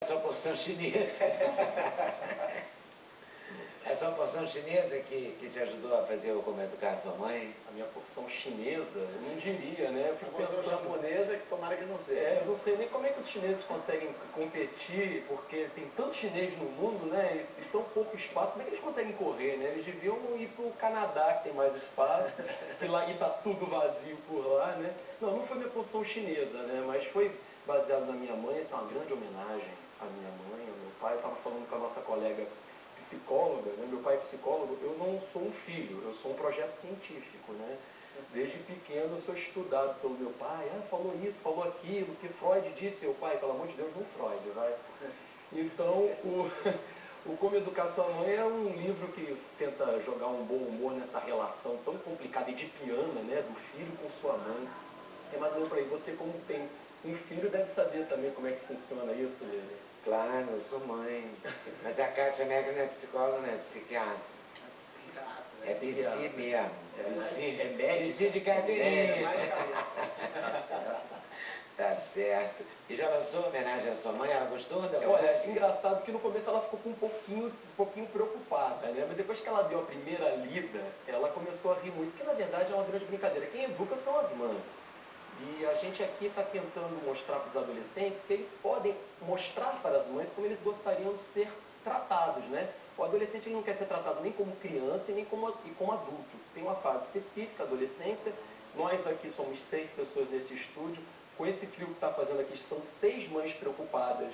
Sua porção chinesa. É sua porção chinesa que te ajudou a fazer o Como Educar Sua Mãe? A minha porção chinesa, eu não diria, né? Eu fico A porção pensando, japonesa que tomara que não seja. eu não sei nem como é que os chineses conseguem competir, porque tem tanto chinês no mundo, né? E tão pouco espaço, como é que eles conseguem correr, né? Eles deviam ir para o Canadá, que tem mais espaço, que lá está tudo vazio por lá, né? Não foi minha porção chinesa, né? Mas foi baseado na minha mãe, essa é uma grande homenagem à minha mãe, ao meu pai. Eu estava falando com a nossa colega psicóloga, né? Meu pai é psicólogo, eu não sou um filho, eu sou um projeto científico, né? Desde pequeno eu sou estudado pelo meu pai, falou isso, falou aquilo, que Freud disse, meu pai, pelo amor de Deus, não Freud, vai. Então, o Como Educar Sua Mãe é um livro que tenta jogar um bom humor nessa relação tão complicada e de piana, né, do filho com sua mãe. É mais ou menos por aí, você como tem um filho deve saber também como é que funciona isso, Lili. Claro, eu sou mãe. Mas a Kátia Negra não é psicóloga, não é psiquiatra. É psi mesmo. É médica. Psi de carteirinha. Tá. Tá certo. E já lançou homenagem à sua mãe? Ela gostou da Olha, homenagem? engraçado que no começo ela ficou com um pouquinho preocupada, né? Mas depois que ela deu a primeira lida, ela começou a rir muito, porque na verdade é uma grande brincadeira. Quem educa são as mães. E a gente aqui está tentando mostrar para os adolescentes que eles podem mostrar para as mães como eles gostariam de ser tratados, né? O adolescente ele não quer ser tratado nem como criança e nem como adulto. Tem uma fase específica, adolescência. Nós aqui somos 6 pessoas nesse estúdio. Com esse frio que está fazendo aqui, são 6 mães preocupadas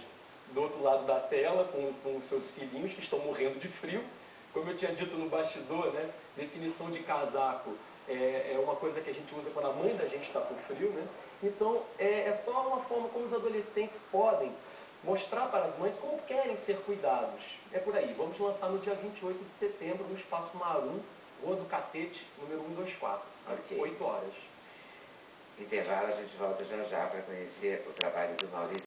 do outro lado da tela, com seus filhinhos que estão morrendo de frio. Como eu tinha dito no bastidor, né? Definição de casaco é uma coisa que a gente usa quando a mãe da gente está com frio, né? Então, é só uma forma como os adolescentes podem mostrar para as mães como querem ser cuidados. É por aí. Vamos lançar no dia 28 de setembro, no Espaço Marum, Rua do Catete, número 124, às 8 horas. Intervalo, a gente volta já já para conhecer o trabalho do Maurício.